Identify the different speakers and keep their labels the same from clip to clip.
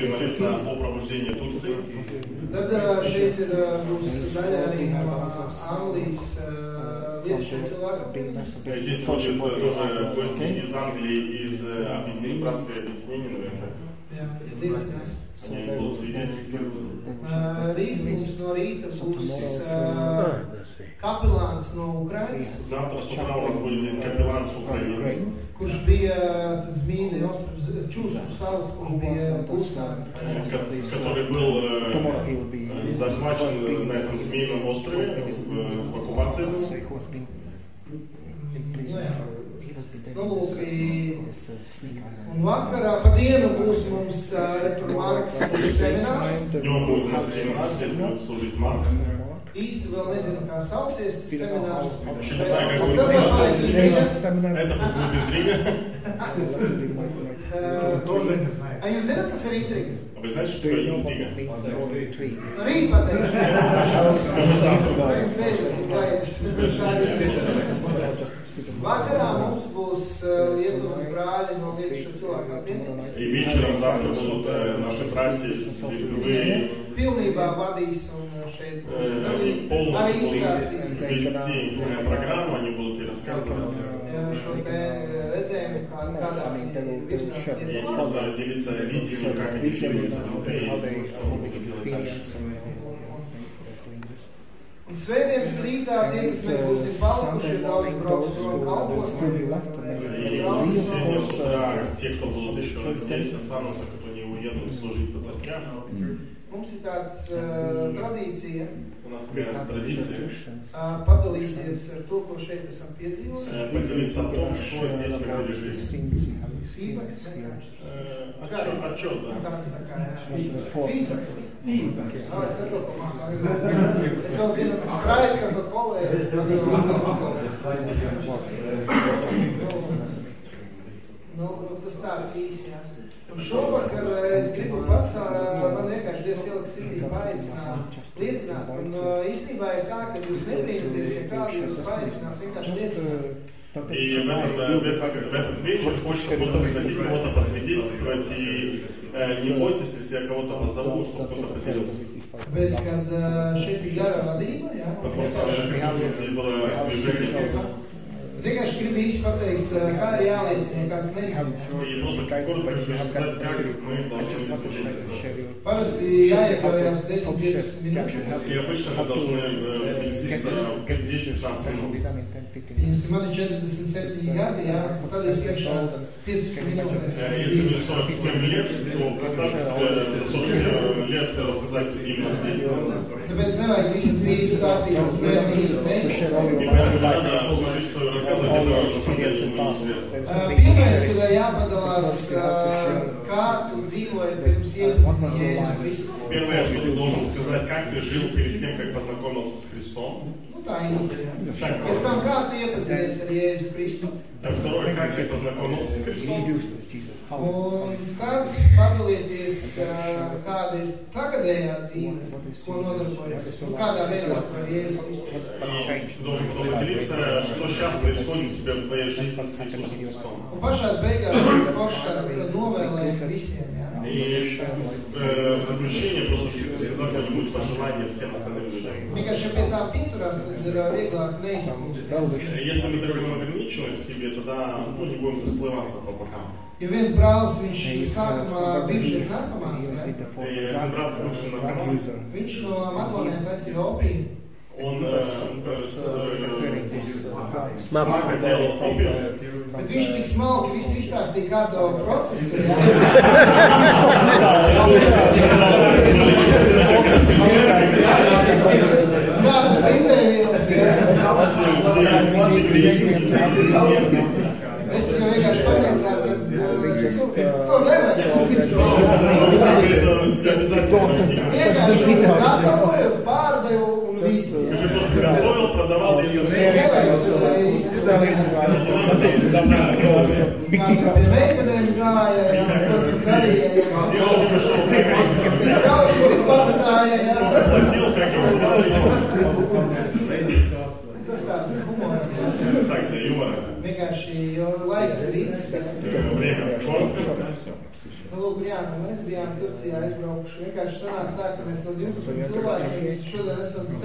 Speaker 1: будем молиться о пробуждении Турции.
Speaker 2: Tad šeit būs daļa arī no Anglijas lietušiem cilvēkiem.
Speaker 1: Здесь будет тоже гости из Англии, из братского объединения, наверное.
Speaker 2: Jā, liecinās.
Speaker 1: Они будут свидетельствовать.
Speaker 2: Rīt mums no rīta būs kapelāns no Ukrainas.
Speaker 1: Завтра с утра у нас будет здесь капеллан с Украины.
Speaker 2: Kurš bija tas mīļi Čūsku salas, kurš bija Klusā.
Speaker 1: Который был захвачен на этом змеином острове, в оккупации был.
Speaker 2: Nu, lūk, un vakarā pa dienu būs mums tur Marks seminārs.
Speaker 1: Днем будет у нас семинар, здесь будет служить Марк.
Speaker 2: Īsti vēl nezinu, kā sauksies seminārs.
Speaker 1: Вообще не знаю, как будет называться. Это будет интрига.
Speaker 2: А jūs zināt, kas ir intriga?
Speaker 1: А вы знаете, что такое интрига?
Speaker 2: Rīt pateikšu.
Speaker 1: Скажу завтра.
Speaker 2: Vakarā mums būs Lietuvas brāļi no lietušu cilvēku apvienības.
Speaker 1: И вечером завтра будут наши братья из Литвы.
Speaker 2: Pilnībā vadīs un šeit
Speaker 1: Они полностью
Speaker 2: arī
Speaker 1: будут
Speaker 2: izstāstīs
Speaker 1: вести программу, они будут и рассказывать.
Speaker 2: šo te redzējumu, kādā virzās
Speaker 1: И делиться видением, как они двигаются внутри, и что они будут делать дальше.
Speaker 2: Un svētdienas rītā tie, kas mēs būsim palikuši, daudz brauks prom kalpos.
Speaker 1: И воскресенье с утра, те, кто будут еще здесь, останутся, кто не уедут служить по церквям.
Speaker 2: Mums ir tāds tradīcija
Speaker 1: У нас такая традиция
Speaker 2: padalīties ar to, ko šeit esam piedzīvojuši.
Speaker 1: поделиться о том, что здесь мы пережили.
Speaker 2: Feedbacks.
Speaker 1: Отчет, да.
Speaker 2: Tāds tā kā feedbacks. Es saprotu, ko mākā. Es vēl zinu, sprāju, ka to kolēģi. Nu, tas tāds īsi, jā. Un šovakar es gribu man vienkārši Dievs ielikt sirdī paaicināt, liecināt. Un īstenībā ir tā, ka jūs nebrīnaties, ja kādu jūs paaicinās vienkārši liecināt.
Speaker 1: И в этот вечер хочется просто пригласить кого-то посвидетельствовать, и не бойтесь, если я кого-то позову, чтобы кто-то поделился.
Speaker 2: Tāpēc, kad šeit ir gara vadība, jā,
Speaker 1: Потому что я хочу, чтобы здесь было движение.
Speaker 2: Vienkārši gribu īsti pateikt, kā ir jāliecina, ja kāds nezina.
Speaker 1: И просто коротко сказать, как мы должны служить.
Speaker 2: Parasti jāiekavējās 10-15 minūtes.
Speaker 1: И обычно мы должны вместиться в 10-15 минут.
Speaker 2: Jums ir mani 47 gadi, jā, tad es priekšā 15 minūtes.
Speaker 1: Если мне 47 лет, то представьте себе за 47 лет рассказать именно 10 минут.
Speaker 2: Tāpēc nevajag visu dzīvi stāstīt uz vienu īstu mēnešu.
Speaker 1: И поэтому надо всю жизнь свою рассказывать, это на самом деле неинтересно.
Speaker 2: Pirmais ir jāpadalās, kā tu dzīvoji pirms iepazīt Jēzu Kristu.
Speaker 1: Первое, что ты должен сказать, как ты жил перед тем, как познакомился с Христом.
Speaker 2: Nu tā īsi. Pēc tam, kā tu iepazinies ar Jēzu Kristu.
Speaker 1: Второе, как ты познакомился с Христом.
Speaker 2: Un kad padalieties, kāda ir tagadējā dzīve, ko nodarbojas, un kādā veidā tu ar Jēzu Kristu.
Speaker 1: И ты должен потом поделиться, что сейчас происходит у тебя в твоей жизни с Иисусом Христом.
Speaker 2: Un pašās beigās ir forši kāda novēlējuma visiem, jā.
Speaker 1: И в заключение просто, чтобы сказать какое-нибудь пожелание всем остальным людям.
Speaker 2: Vienkārši, ja pie tā pieturās, tad ir vieglāk neizpildīt.
Speaker 1: Если мы так ограничиваем в себе, тогда мы не будем расплываться по бокам.
Speaker 2: Ja viens brālis, viņš sākumā bijušies narkomāns, ja?
Speaker 1: И этот брат, бывший наркоман,
Speaker 2: Viņš no matlonēm taisīja opiju.
Speaker 1: он с мака делал опиум.
Speaker 2: Bet viņš tik smalki visu izstāstīja kādu procesu, jā. Kādas izēvielas, jā. Mēs jau vienkārši pateicām, ka to nevar. Vienkārši gatavoju, pārdevu un visu.
Speaker 1: Скажи, просто готовил, продавал, и
Speaker 2: Meitenēm gāja, darīja, paksāja,
Speaker 1: платил, как его сделали.
Speaker 2: tas tā humora.
Speaker 1: Так, для юмора.
Speaker 2: Vienkārši, jo laiks ir īsts.
Speaker 1: Время коротко.
Speaker 2: Nu, lūk, jā, mēs bijām Turcijā aizbraukuši. Vienkārši sanāk tā, ka mēs no 12 cilvēkiem šodien esam 7.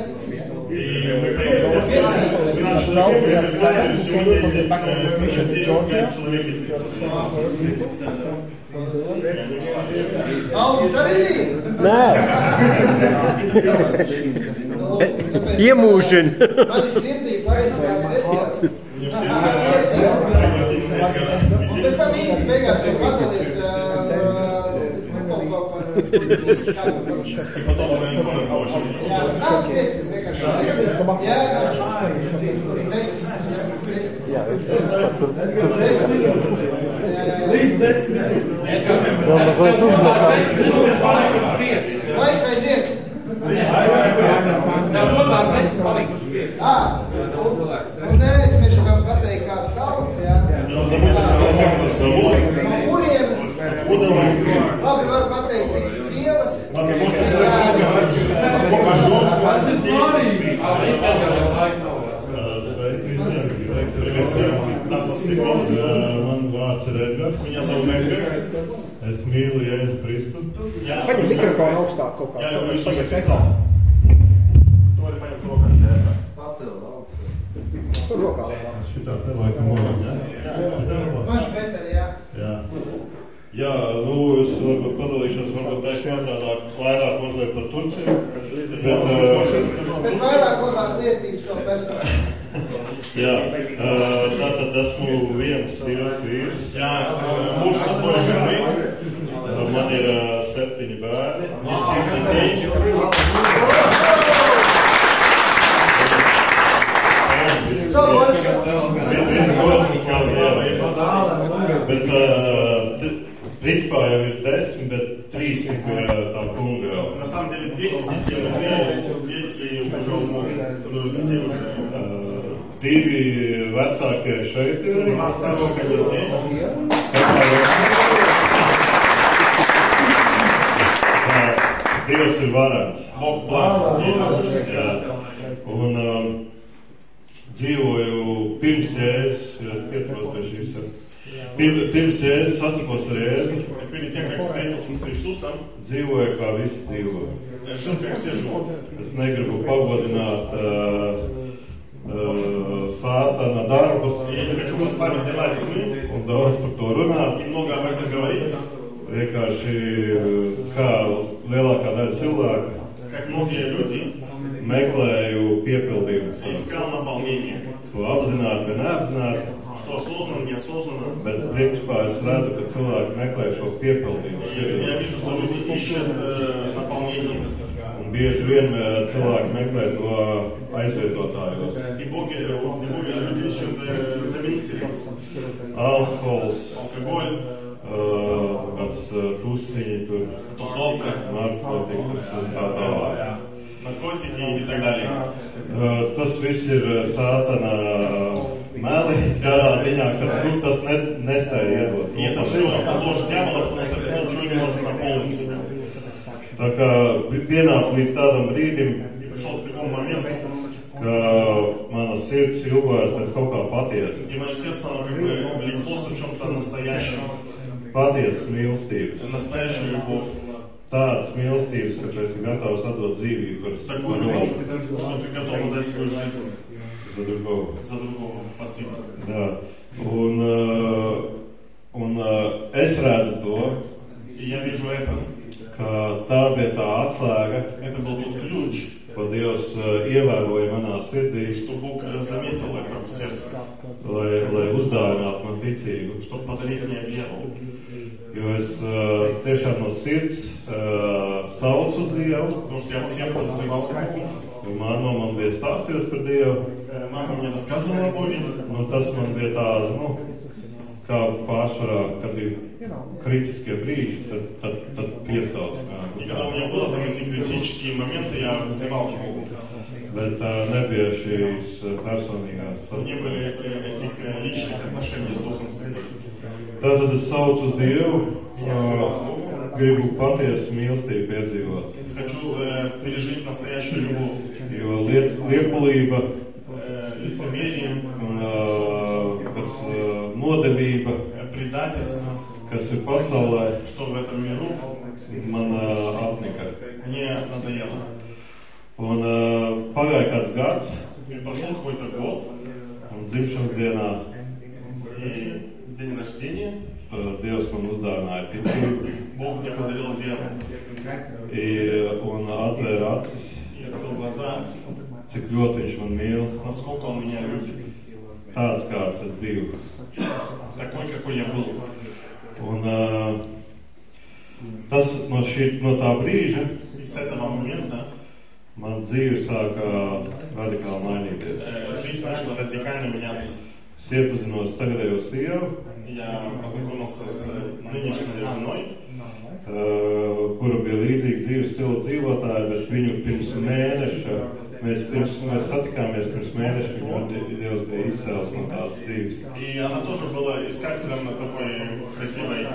Speaker 2: Aldis arī bija?
Speaker 3: Nē. Iemūžina.
Speaker 2: Mani sirdī paizgāja Edgars. Un pēc tam īsti beigās jau padalies kaut ko par jā, tāds liecina vienkārši. Jā, līdz 10. Laiks aiziet. Un neaizmirstam pateikt, kā sauc, jā. No kurienes? Labi, var pateikt, cik sievas.
Speaker 1: Man vārds ir Edgars. Viņa savu Edgars. Es mīlu Jēzu Kristu.
Speaker 4: Paņem mikrofonu augstāk kaut kā.
Speaker 1: Jā, jau jūs uzsakāt. Tu vari paņemt rokās, jā. Pacelt augstāk.
Speaker 4: Tur rokā.
Speaker 1: Šitā te laikam moram, jā?
Speaker 2: Maņš better, jā.
Speaker 1: Jā. Jā, nu, es varbūt padalīšos, varbūt vairāk mazliet par Turciju. Bet
Speaker 2: vairāk liecības savu personu.
Speaker 1: Jā, tātad esmu viens sievas vīrs. Jā, mūžs atboju ženi. Man ir 7 bērni. Bet принципа jau ir 10, bet 3 ir tā kunga. На самом деле 10 детей, но дети уже детей уже. 2 vecākie šeit ir. Старшие здесь. Dievs ir varants. Bog blāks. Un dzīvoju pirms Jēzus, es pieturos pie šīs. Pirms Jēzus sastikos ar Jēzu. Перед тем, как встретился с Иисусом, dzīvoju kā visi dzīvo. Жил, как все живут. Es negribu pagodināt Sātana darbus. Я не хочу прославить дела тьмы. Un daudz par to runāt. И много об этом говорить. Vienkārši kā lielākā daļa cilvēku. Как многие люди. Meklēju piepildījumus. Искал наполнение. To apzināti vai neapzināti. Что осознанно, неосознанно. Bet principā es redzu, ka cilvēki meklē šo piepildījumu. Я вижу, что люди ищут наполнение. Un bieži vien cilvēki meklē to aizvietotājos. И боги люди ищут заменителей. Alkohols, alkoholь, kāds tusiņi tur, тусовка, narkotikas un tā tālāk. Наркотики и так далее. Tas viss ir Sātana meli, kādā ziņā, ka tas nespēja iedot. И это все ложь дьявола, потому что это ничего не может наполнить себя. Tā kā pienāca līdz tādam brīdim, ka mana sirds ilgojas pēc kaut kā patiesa. Patiesas mīlestības. Tādas mīlestības, ka tu esi gatavs atdot dzīvību par за другого pacību. Un es redzu to, я вижу это. Ka tā bija tā atslēga, это был тот ключ, ko Dievs ievēroja manā sirdī, что Бог заметил это в сердце, lai uzdāvinātu man ticību, чтобы подарить мне веру. Jo es tiešām no sirds saucu uz Dievu, потому что я от сердца взывал к Богу. Mamma man bija stāstījusi par Dievu. Mamma мне рассказывала о Боге. Nu, tas man bija tā, kā pārsvarā, kad ir kritiskie brīži, tad piesauc. И когда у меня было там эти критические моменты, я взывал к Богу. Bet nebija šīs personīgās. Не были этих личных отношений с Духом Святым. Tātad es saucu uz Dievu, gribu patiesu mīlestību piedzīvot. Хочу пережить настоящую любовь. Jo liekulība, лицемерие, kas nodevība, предательство, kas ir pasaulē,
Speaker 3: что в этом mиру
Speaker 1: man apnika.
Speaker 3: мне надоело.
Speaker 1: Un pagāja kāds gads,
Speaker 3: И прошел какой-то год,
Speaker 1: un dzimšanas dienā
Speaker 3: и день рождения
Speaker 1: Dievs man uzdāvināja ticību.
Speaker 3: Бог мне подарил веру.
Speaker 1: Un atvēra acis,
Speaker 3: И открыл глаза,
Speaker 1: cik ļoti viņš man mīl.
Speaker 3: насколько Он меня любит.
Speaker 1: Tāds, kāds es biju.
Speaker 3: Такой, какой я был.
Speaker 1: Un tas no tā brīža
Speaker 3: И с этого момента
Speaker 1: man dzīve sāka radikāli mainīties.
Speaker 3: жизнь начала радикально меняться.
Speaker 1: Es iepazinos tagadējo sievu,
Speaker 3: Я познакомился с нынешней женой,
Speaker 1: kura bija līdzīga dzīves stila dzīvotāja, bet viņu pirms mēneša, mēs satikāmies pirms mēneša, viņu Dievs bija izcēlis no tās dzīves.
Speaker 3: и она тоже была искателем такой красивой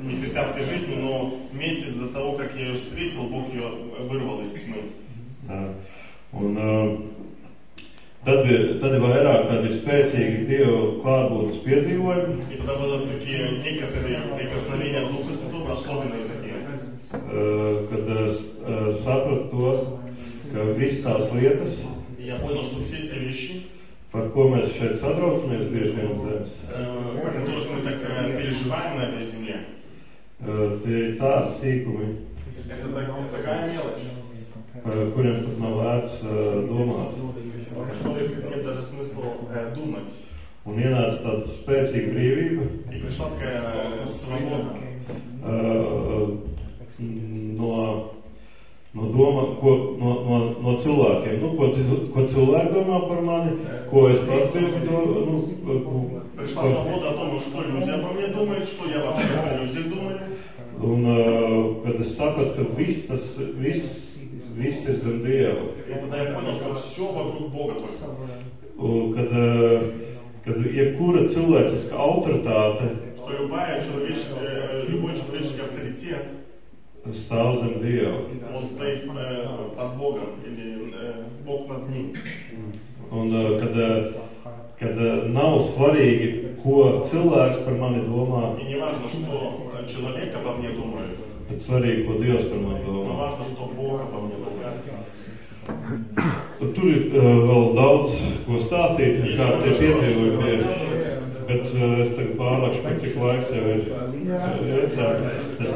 Speaker 3: нехристианской жизни, но месяц до того, как я ее встретил, Бог ее вырвал из тьмы.
Speaker 1: Un tad ir vairāk tādi spēcīgi Dieva klātbūtnes piedzīvojumi,
Speaker 3: И тогда были такие некоторые прикосновения Духа Святого, особенные такие.
Speaker 1: Kad es sapratu to, ka visas tās lietas,
Speaker 3: И я понял, что все эти вещи,
Speaker 1: par ko mēs šeit satraucamies bieži vien uz zemes,
Speaker 3: о которых мы так переживаем на этой земле,
Speaker 1: tie ir tādi sīkumi,
Speaker 3: это такая мелочь,
Speaker 1: par kuriem pat nav vērts domāt.
Speaker 3: о которых нет даже смысла думать.
Speaker 1: Un ienāca tāda spēcīga brīvība
Speaker 3: И пришла такая свобода
Speaker 1: no cilvēkiem. Ko cilvēki domā par mani, ko es pats biju.
Speaker 3: Пришла свобода о том, что люди обо мне думают, что я вообще о людях думаю.
Speaker 1: Un kad es sapratu, ka viss ir zem Dieva.
Speaker 3: И тогда я понял, что все вокруг Бога только.
Speaker 1: Un kad jebkura cilvēciska autoritāte
Speaker 3: Что любой человеческий авторитет,
Speaker 1: stāv zem Dieva.
Speaker 3: он стоит под Богом, или Бог над ним.
Speaker 1: Un kad nav svarīgi, ko cilvēks par mani domā,
Speaker 3: И не важно, что человек обо мне думает,
Speaker 1: bet svarīgi, ko Dievs par mani
Speaker 3: но
Speaker 1: domā.
Speaker 3: важно, что Бог обо мне думает.
Speaker 1: Tur ir vēl daudz ko stāstīt, kā tie piedzīvojumi bija. Bet es tagad pārlakšu, par cik laiks jau ir. Es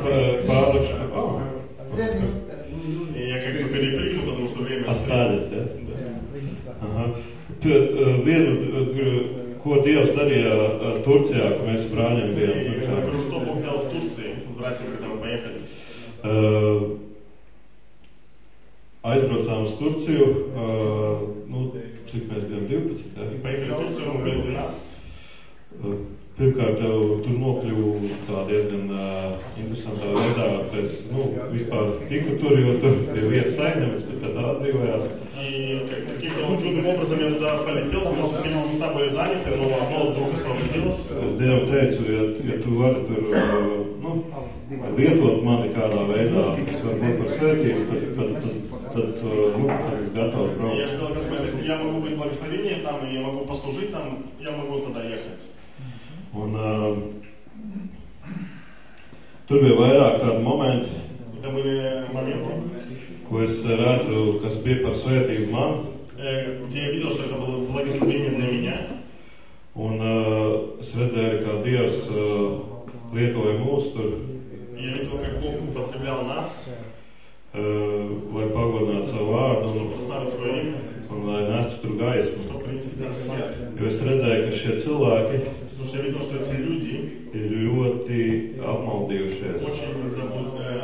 Speaker 1: pārlakšu.
Speaker 3: И я как бы перепрыгну, потому что время...
Speaker 1: Astādis, ja?
Speaker 3: Да.
Speaker 1: Aha. Vienu, ko Dievs darīja Turcijā, ka mēs brāļiem bijām
Speaker 3: И я
Speaker 1: Turcijā.
Speaker 3: расскажу, что Бог делал в Турции с братьями, когда мы поехали.
Speaker 1: Aizbraucām uz Turciju, cik mēs bijām 12, ja?
Speaker 3: Поехали в Турцию, мы были 12.
Speaker 1: Pirmkārt, tur nokļuvu tā diezgan interesantā veidā, pēc, vispār tiku tur, jo tur bija vietas saimnieks, bet tad atbrīvojās.
Speaker 3: И каким-то чудным образом я туда полетел, потому что все места были заняты, но одно вдруг освободилось.
Speaker 1: Es Dievam teicu, ja tu vari tur, lietot mani kādā veidā, kas var būt par svētību, tad es gatavs
Speaker 3: И
Speaker 1: braukt.
Speaker 3: я сказал, Господь, если я могу быть благословением там, и я могу послужить там, я могу тогда ехать.
Speaker 1: Un tur bija vairāk tādu momentu,
Speaker 3: Это были моменты,
Speaker 1: ko es redzu, kas bija par svētību man.
Speaker 3: где я видел, что это было благословение для меня.
Speaker 1: Un es redzēju, kā Dievs lietoja mūs tur,
Speaker 3: Я видел, как Бог употреблял нас,
Speaker 1: lai pagodinātu savu vārdu
Speaker 3: чтобы прославить свое имя,
Speaker 1: un lai nestu tur gaismu.
Speaker 3: чтобы принести там свет.
Speaker 1: Jo es redzēju, ka šie cilvēki
Speaker 3: Потому что я видел, что эти люди
Speaker 1: ir ļoti apmaldījušies.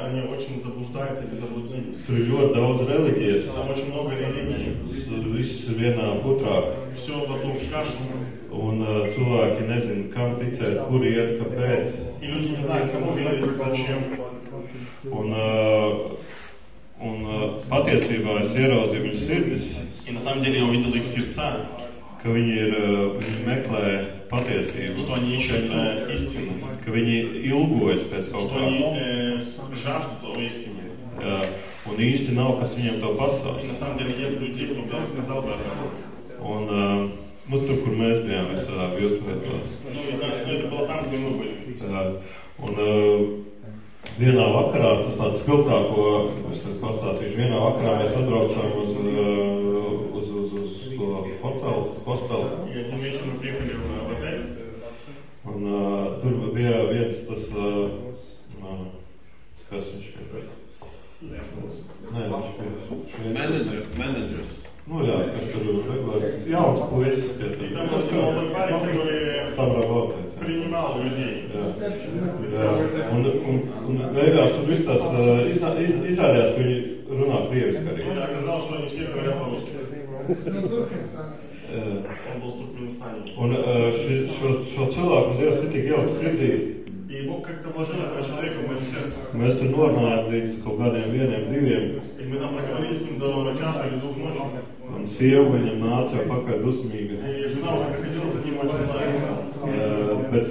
Speaker 3: они очень заблуждаются или заблудились.
Speaker 1: Tur ir ļoti daudz reliģijas.
Speaker 3: Там очень много религий.
Speaker 1: Viss ir vienā putrā.
Speaker 3: Все в одну кашу.
Speaker 1: Un cilvēki nezina, kam ticēt, kur iet, kāpēc.
Speaker 3: И люди не знают, кому верить, зачем.
Speaker 1: Un patiesībā es ieraudzīju viņu sirdis,
Speaker 3: И на самом деле я увидел их сердца,
Speaker 1: ka viņi meklē patiesību,
Speaker 3: что они ищут истину,
Speaker 1: ka viņi ilgojas pēc kaut
Speaker 3: что
Speaker 1: kā.
Speaker 3: они жаждут о истине.
Speaker 1: Un īsti nav, kas viņiem to
Speaker 3: И
Speaker 1: pasaka.
Speaker 3: на самом деле нет людей, кто бы рассказал бы об этом.
Speaker 1: Un Nu, tur, kur mēs bijām visā virtuvē.
Speaker 3: Ну, и да, это было там, где мы были.
Speaker 1: Un vienā vakarā, tas tāds spilgtāko, es pastāstīšu, vienā vakarā mēs atbraucām uz hostelu.
Speaker 3: И один вечер мы приехали в отель.
Speaker 1: Un tur bija viens tas, kas viņš bija? Nē, viņš bija
Speaker 3: Менеджерс.
Speaker 1: Nu jā, kas tur regulāri, jauns puisis.
Speaker 3: И там был молодой парень, который
Speaker 1: Там работает.
Speaker 3: принимал людей.
Speaker 1: Jā. Un beigās tur viss tas izrādījās, ka viņi runā krieviski arī.
Speaker 3: И оказалось, что они все говорят по-русски.
Speaker 2: No Turkmenistāna.
Speaker 3: Он был с Туркменистана.
Speaker 1: Un šo cilvēku Dievs ir tik ielikt sirdī.
Speaker 3: И Бог как-то вложил этого человека в мое сердце.
Speaker 1: Mēs tur norunājām līdz kaut kādiem 1-2.
Speaker 3: И мы там проговорили с ним до часа или 2 ночи.
Speaker 1: Un sieva viņam nāca jau pakaļ dusmīga.
Speaker 3: И жена уже приходила за ним очень злая.
Speaker 1: Bet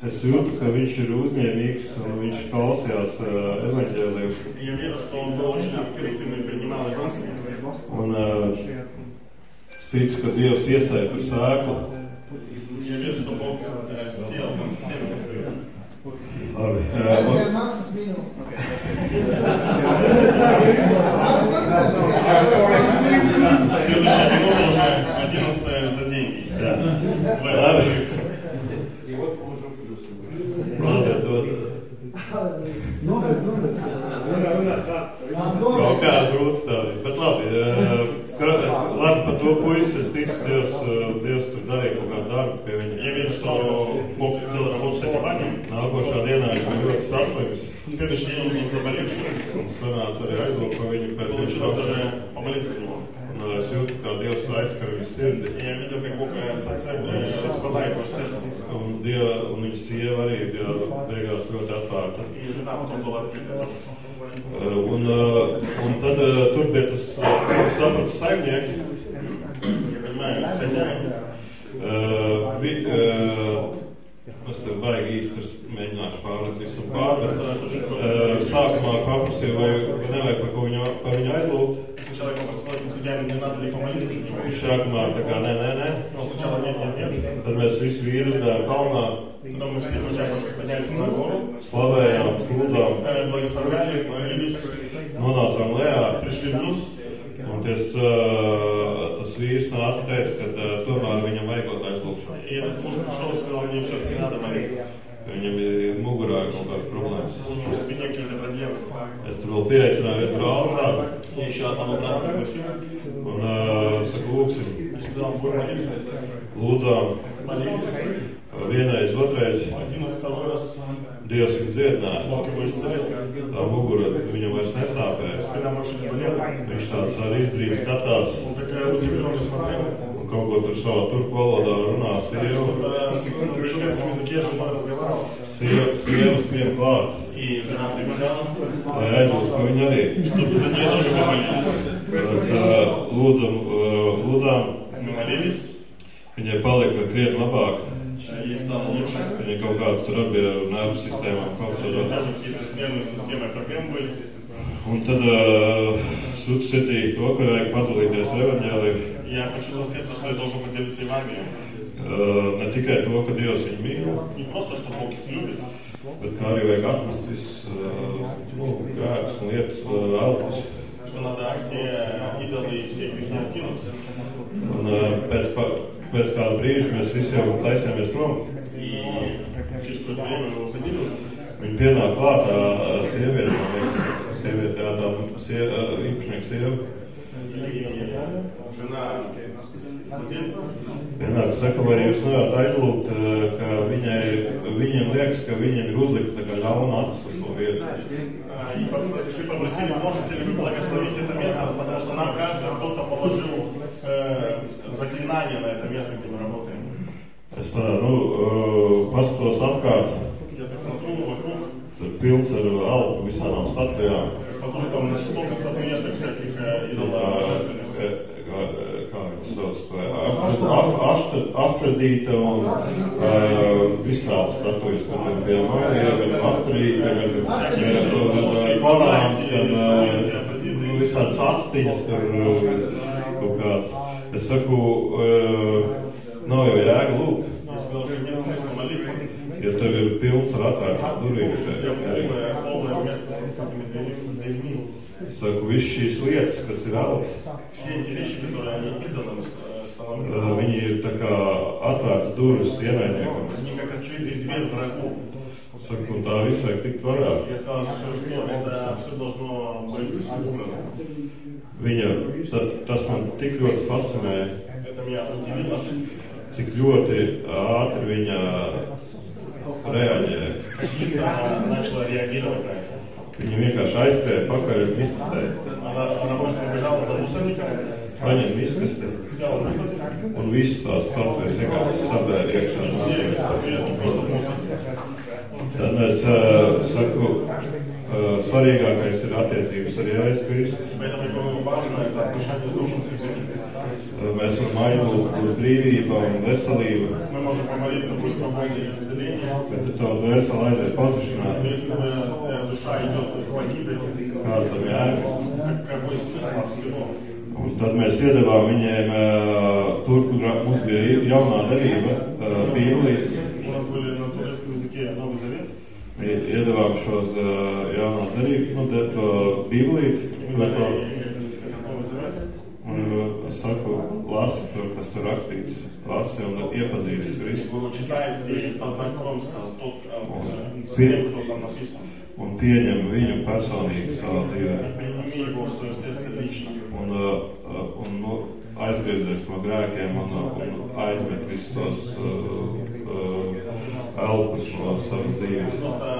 Speaker 1: es jūtu, ka viņš ir uzņēmīgs un viņš klausījās evaņģēliju.
Speaker 3: И я верю, что он был очень открытым и принимал Евангелие.
Speaker 1: Un es ticu, ka Dievs iesaista tur sēklu.
Speaker 3: Я верю, что Бог сел там семя.
Speaker 1: Labi.
Speaker 2: Aizgāja maksas minūte.
Speaker 3: Следующая минута уже 11 за деньги.
Speaker 1: Labi. Kaut kāda grūta stāvība. Bet labi, par to puisi es ticu, Dievs tur darīja kaut kādu darbu pie viņa.
Speaker 3: Я верю, что Бог сделал работу с этим парнем.
Speaker 1: Nākošā dienā viņš bija ļoti saslims.
Speaker 3: В следующий день он был заболевшим.
Speaker 1: Un sanāca arī aizlūgt par viņu pēc
Speaker 3: Получилось даже помолиться за него.
Speaker 1: Un es jūtu, kā Dievs aizskar viņu sirdi.
Speaker 3: И я видел, как Бог вкладывает в сердце.
Speaker 1: Un viņa sieva arī bija beigās ļoti atvērta.
Speaker 3: И жена потом была открыта.
Speaker 1: Un tad tur bija tas, cik es sapratu, saimnieks.
Speaker 3: Я понимаю, хозяин.
Speaker 1: Es tev baigi īsti mēģināšu pārlikt visam pārlikt. Sākumā paprasīju, vai nevajag par viņu aizlūgt.
Speaker 3: Сначала я попросил хозяина, не надо ли помолиться за него.
Speaker 1: Viņš sākumā tā kā nē.
Speaker 3: Но сначала нет.
Speaker 1: Tad mēs visi vīri uzdevām kalnā.
Speaker 3: Потом мы все поднялись на гору.
Speaker 1: Slavējām, lūdzām.
Speaker 3: Благословляли, молились.
Speaker 1: Nonācām lejā.
Speaker 3: Пришли вниз.
Speaker 1: Un tas vīrs nāca teica, ka tomēr viņam vajag kaut aizlūgšanu.
Speaker 3: И этот муж пришел и сказал, мне все-таки надо молиться.
Speaker 1: Viņam bija mugurā kaut kādas problēmas.
Speaker 3: У него в спине какие-то проблемы.
Speaker 1: Es tur vēl pieaicināju vienu brāli.
Speaker 3: Я еще одного брата пригласил.
Speaker 1: Un saku, lūksim.
Speaker 3: И сказал, будем молиться.
Speaker 1: Lūdzām.
Speaker 3: Молились.
Speaker 1: Vienreiz, otrais.
Speaker 3: Один раз, второй раз.
Speaker 1: Dievs viņu dziedināja.
Speaker 3: Бог его исцелил.
Speaker 1: Tā mugura viņam vairs nesāpēja.
Speaker 3: Спина больше не болела.
Speaker 1: Viņš tāds arī izdarīja skatās.
Speaker 3: Он так удивленно смотрел.
Speaker 1: Un kaut ko tur savā turku valodā runā sievu.
Speaker 3: Что-то на немецком языке жена разговаривала.
Speaker 1: Sieva skrien klāt.
Speaker 3: И жена прибежала.
Speaker 1: Lai aizlūdz par viņu arī.
Speaker 3: Чтобы за нее тоже помолились.
Speaker 1: Mēs lūdzām.
Speaker 3: Мы молились.
Speaker 1: Viņai palika krietni labāk.
Speaker 3: Ей стало лучше.
Speaker 1: Viņai kaut kāds tur arī bija nervu sistēmām.
Speaker 3: Даже какие-то с нервной системой проблемы были.
Speaker 1: Un tad sirdī to, ka vajag padalīties ar evaņģēliju.
Speaker 3: Я почувствовал в сердце, что я должен поделиться Евангелием.
Speaker 1: Ne tikai to, ka Dievs viņu mīl,
Speaker 3: Не просто, что Бог их любит,
Speaker 1: bet kā arī vajag atmest visus grēkus un lietas elpas.
Speaker 3: что надо все идолы и все грехи откинуть.
Speaker 1: Un pēc kāda brīža mēs visi jau taisījāmies prom.
Speaker 3: И через какое-то время мы уходили уже.
Speaker 1: Viņa pienāk klātā sieviete, man liekas, sieviete, tā īpašnieka sieva.
Speaker 3: И жена владельца.
Speaker 1: Pienāk saka, vai jūs nevarat aizlūgt, ka viņiem liekas, ka viņiem ir uzlikta tā kā ļauna acis uz to vietu.
Speaker 3: И пришли попросили, можете ли вы благословить это место, потому что нам кажется, кто-то положил заклинание на это место, где мы работаем.
Speaker 1: Es tā, paskatos apkārt.
Speaker 3: Я так смотрю вокруг.
Speaker 1: Tur pilns ar alpu visādām statujām.
Speaker 3: Смотрю, там столько статуэток всяких идолов-жертвенных.
Speaker 1: Kā viņas sauc? Afrodīta un visādas statujas. Tur bija Marija, gan Afrodīta, gan Korāns, gan visādas atstiņas tur kaut kāds. Es saku, nav jau jēga lūgt.
Speaker 3: Я сказал, что нет смысла молиться.
Speaker 1: Ja tev ir pilns ar atvērtām durvīm.
Speaker 3: Полное место с открытыми дверьми.
Speaker 1: Es saku, viss šīs lietas, kas ir augs,
Speaker 3: Все эти вещи, которые они идолам становятся,
Speaker 1: viņi ir tā kā atvērts durvis ienaidniekam.
Speaker 3: они как открытые двери врагу.
Speaker 1: Saku, un tā visu vajag tikt varā.
Speaker 3: Я сказал, что это все должно быть убрано.
Speaker 1: Tas man tik ļoti fascinēja,
Speaker 3: Это меня удивило.
Speaker 1: cik ļoti ātri viņa reaģēja.
Speaker 3: Как быстро она начала реагировать на это.
Speaker 1: Viņa vienkārši aizskrēja pakaļ un miskastēja.
Speaker 3: Она просто побежала за мусорником,
Speaker 1: Paņem miskasti
Speaker 3: взяла мусорник,
Speaker 1: un visu tās statujas vienkārši sabēra
Speaker 3: и
Speaker 1: iekšā.
Speaker 3: все эти статуэтки просто в мусорник.
Speaker 1: Tad es saku, svarīgākais ir attiecības ar Jēzu Kristu.
Speaker 3: Поэтому, я думаю, важно это отношение с Духом Святым.
Speaker 1: Mēs varam aizlūgt uz brīvību un veselību,
Speaker 3: Мы можем помолиться будет свободе и исцелении.
Speaker 1: bet ja tavu dvēseli aiziet pazušanā,
Speaker 3: Но если твоя душа идет в погибель,
Speaker 1: kāda tam jēgas.
Speaker 3: какой смысл от всего?
Speaker 1: Un tad mēs iedevām viņiem tur, kur mums bija jaunā derība, Bībelīs.
Speaker 3: У нас были на турецком языке Новый Завет.
Speaker 1: Iedevām šos jaunās derības, Bībelīt.
Speaker 3: Новый Завет.
Speaker 1: Un es saku, lasi to, kas tur rakstīts. Lasi un iepazīsti Kristu.
Speaker 3: Читай и познакомься с тем, кто там написан.
Speaker 1: Un pieņem viņu personīgi savā dzīvē.
Speaker 3: Прими его в свое сердце лично.
Speaker 1: Un aizgriezies no grēkiem un aizmet visus tos elkus no savas dzīves.
Speaker 3: Просто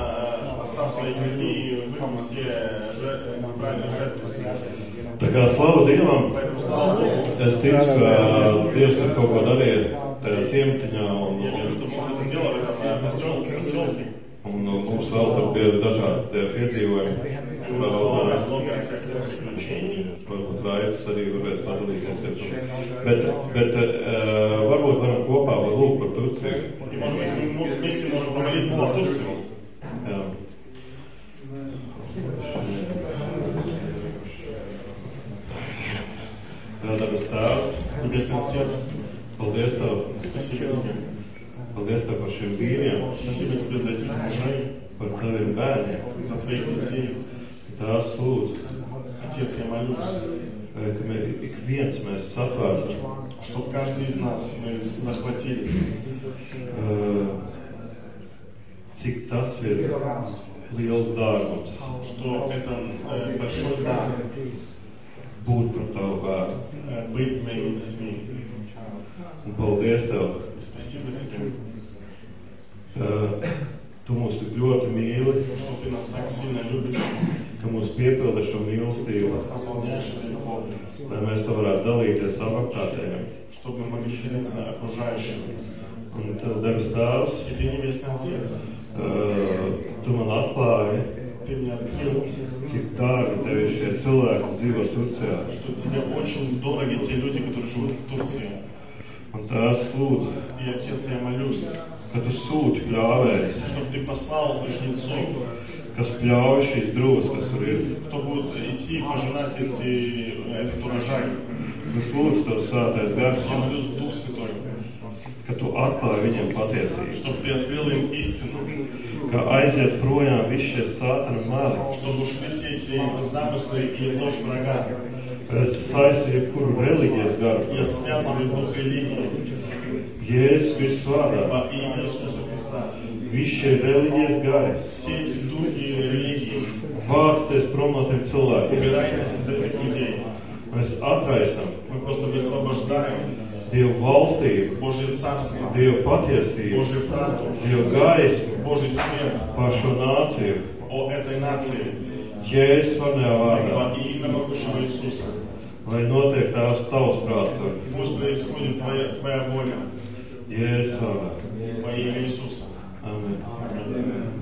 Speaker 3: оставь свои грехи и выкинь все неправильные жертвы свои.
Speaker 1: Tā kā slava Dievam,
Speaker 3: Поэтому слава Богу.
Speaker 1: es ticu, ka Dievs tur kaut ko darīja tajā ciematiņā
Speaker 3: Я верю, что Бог что-то делал в этом поселке.
Speaker 1: un mums vēl tur bija dažādi tie piedzīvojumi.
Speaker 3: И у нас было много всяких приключений.
Speaker 1: Varbūt Raidis arī varēs padalīties ar to. Bet varbūt varam kopā lūgt par Turciju.
Speaker 3: И, может быть, мы вместе можем помолиться за Турцию.
Speaker 1: Jā. Debes Tēvs,
Speaker 3: Небесный Отец,
Speaker 1: paldies Tev.
Speaker 3: спасибо Тебе.
Speaker 1: Paldies Tev par šiem vīriem,
Speaker 3: Спасибо Тебе за этих мужей,
Speaker 1: par Taviem bērniem.
Speaker 3: за Твоих детей.
Speaker 1: Tēvs lūdzu,
Speaker 3: Отец, я молюсь,
Speaker 1: ka ik viens mēs satvērtu,
Speaker 3: чтобы каждый из нас мы захватились,
Speaker 1: cik tas ir liels dārgums
Speaker 3: что это большой дар
Speaker 1: būt par Tavu bērnu.
Speaker 3: быть Твоими детьми.
Speaker 1: Un paldies Tev,
Speaker 3: И спасибо Тебе,
Speaker 1: ka Tu mūs tik ļoti mīli,
Speaker 3: что Ты нас так сильно любишь,
Speaker 1: ka mūs piepildi šo
Speaker 3: Ты
Speaker 1: mīlestību,
Speaker 3: нас наполняешь этой любовью,
Speaker 1: lai mēs to varētu dalīties apkārtējiem.
Speaker 3: чтобы мы могли делиться окружающим.
Speaker 1: Un Tev, debes Tēvs,
Speaker 3: И Ты, Небесный Отец,
Speaker 1: Tu man atklāji,
Speaker 3: Ты мне открыл,
Speaker 1: cik dārgi Tev ir šie cilvēki, kas dzīvo Turcijā.
Speaker 3: что Тебе очень дороги те люди, которые живут в Турции.
Speaker 1: Un Tēvs lūdzu,
Speaker 3: И, Отец, я молюсь,
Speaker 1: ka Tu sūti pļāvējus,
Speaker 3: чтобы Ты послал жнецов,
Speaker 1: kas pļauj šīs drūzes, kas tur ir.
Speaker 3: кто будет идти и пожинать этот урожай.
Speaker 1: Es lūdzu Tev svētais gars,
Speaker 3: Я молюсь, Дух Святой,
Speaker 1: ka Tu atklāji viņiem patiesību,
Speaker 3: чтобы Ты открыл им истину,
Speaker 1: ka aiziet projām visi šie sātana meli.
Speaker 3: чтобы ушли все эти замыслы и ложь врага.
Speaker 1: Es saistu jebkuru reliģijas garu.
Speaker 3: Я связываю дух религии
Speaker 1: Jēzus Kristus vārdā.
Speaker 3: во имя Иисуса Христа.
Speaker 1: Visi šie reliģijas gari.
Speaker 3: Все эти духи религии,
Speaker 1: Vācieties prom no tiem cilvēkiem.
Speaker 3: убирайтесь из этих людей.
Speaker 1: Mēs atraisam
Speaker 3: Мы просто высвобождаем
Speaker 1: Dievu valstību,
Speaker 3: Божье Царство,
Speaker 1: Dievu patiesību,
Speaker 3: Божью правду,
Speaker 1: Dievu gaismu
Speaker 3: Божий свет
Speaker 1: pār šo nāciju.
Speaker 3: о этой нации
Speaker 1: Jēzus vārdā vārdā.
Speaker 3: во имя могущего Иисуса.
Speaker 1: Lai notiek Tavs prāts tur.
Speaker 3: Пусть происходит Твоя воля
Speaker 1: Jēzus vārdā.
Speaker 3: во имя Иисуса.
Speaker 1: Amen.
Speaker 3: Аминь.